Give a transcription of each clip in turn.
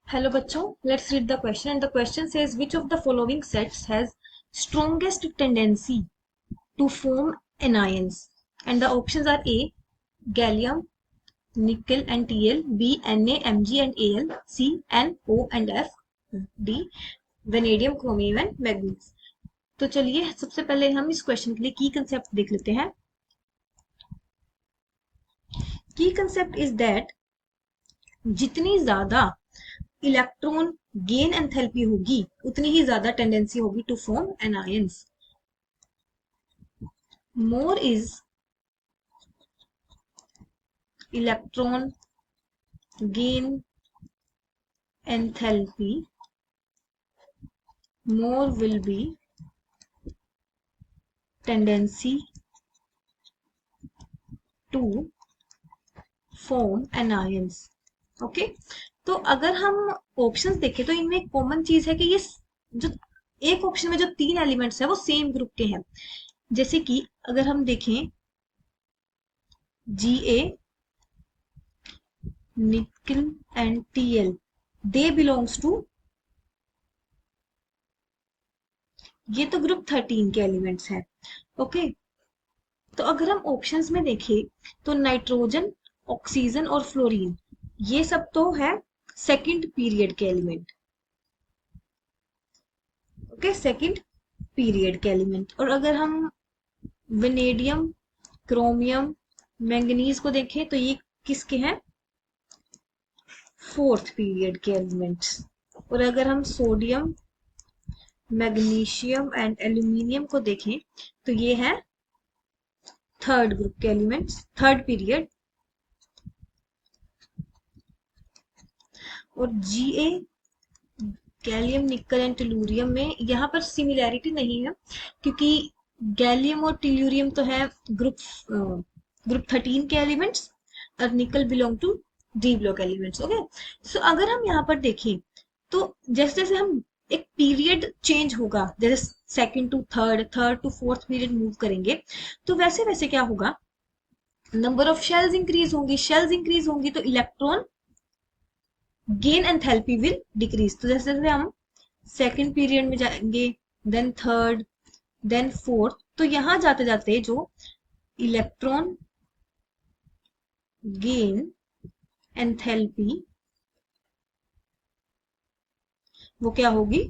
Hello बच्चों, let's read the question. And the question says, which of the following sets has strongest tendency to form anions? And the options are A, gallium, nickel and Tl, B, Na, Mg and Al, C, No and F, D, vanadium, chromium and manganese. तो चलिए सबसे पहले हम इस question के लिए की concept देख लेते हैं। की कंसेप्ट इज दैट जितनी ज्यादा इलेक्ट्रॉन गेन एंथैल्पी होगी उतनी ही ज्यादा टेंडेंसी होगी to form anions. More is electron gain enthalpy, more will be tendency to form anions। Okay, तो अगर हम ऑप्शंस देखें तो इनमें एक कॉमन चीज है कि ये जो एक ऑप्शन में जो तीन एलिमेंट्स है वो सेम ग्रुप के हैं। जैसे कि अगर हम देखें Ga, निकल and Tl, they belongs to, ये तो ग्रुप 13 के एलिमेंट्स हैं। ओके, तो अगर हम ऑप्शंस में देखें तो नाइट्रोजन, ऑक्सीजन और फ्लोरीन ये सब तो है सेकंड पीरियड के एलिमेंट। ओके, सेकंड पीरियड के एलिमेंट। और अगर हम वेनेडियम, क्रोमियम, मैंगनीज को देखें तो ये किसके हैं? फोर्थ पीरियड के एलिमेंट्स। और अगर हम सोडियम, मैग्नीशियम एंड एल्यूमिनियम को देखें तो ये है थर्ड ग्रुप के एलिमेंट्स, थर्ड पीरियड। और Ga, गैलियम, निकल एंड टेलुरियम में यहाँ पर सिमिलैरिटी नहीं है क्योंकि गैलियम और टेलुरियम तो है ग्रुप 13 के एलिमेंट्स और nickel belong to D block elements. Okay, so अगर हम यहाँ पर देखें तो जैसे जैसे हम एक पीरियड चेंज होगा, जैसे second to third, third to fourth period move करेंगे तो वैसे वैसे क्या होगा, नंबर ऑफ शेल्स इंक्रीज होंगी। शेल्स इंक्रीज होंगी तो electron gain enthalpy will decrease. तो जैसे जैसे हम सेकंड पीरियड में जाएंगे, देन थर्ड, देन फोर्थ, तो यहां जाते जाते जो इलेक्ट्रॉन गेन एंथैल्पी वो क्या होगी?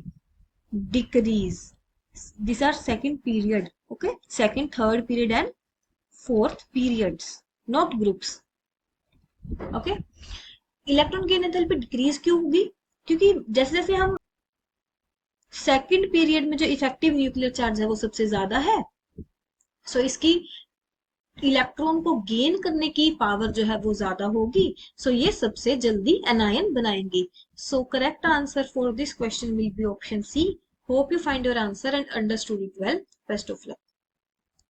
Decrease. This are second period. Okay, second, third period and fourth periods, not groups. Okay, electron gain enthalpy decrease क्यों होगी? क्योंकि जैसे जैसे हम सेकंड पीरियड में जो इफेक्टिव न्यूक्लियर चार्ज है वो सबसे ज्यादा है, सो इसकी इलेक्ट्रॉन को गेन करने की पावर जो है वो ज्यादा होगी, सो ये सबसे जल्दी एनायन बनाएंगे। So correct answer for this question will be option C. Hope you find your answer and understood it well. Best of luck.